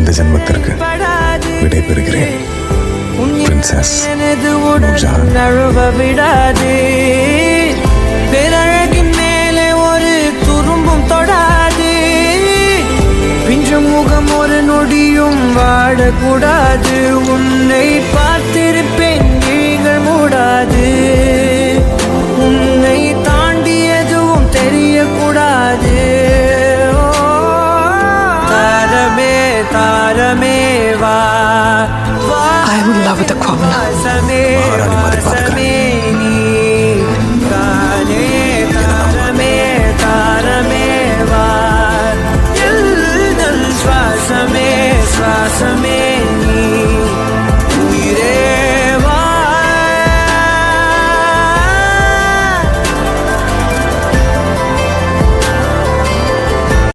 இந்த ஜென்மத்திற்கு விடை பெறுகிறேன். பிரின்சஸ் நூர்ஜஹான். விடாது பேரழகின் மேலே ஒரு துரும்பும் தொடாது. பிஞ்சு முகம் ஒரு நொடியும் வாடக்கூடாது. உன்னை பார்த்திருப்பேன் விழிகள் மூடாது. உன்னை தாண்டி எதுவும் தெரியக்கூடாது. தாரமே தாரமே வா. I am in love with the Kwamina. மகாராணி மாதிரி பார்த்துக்கிறேன்.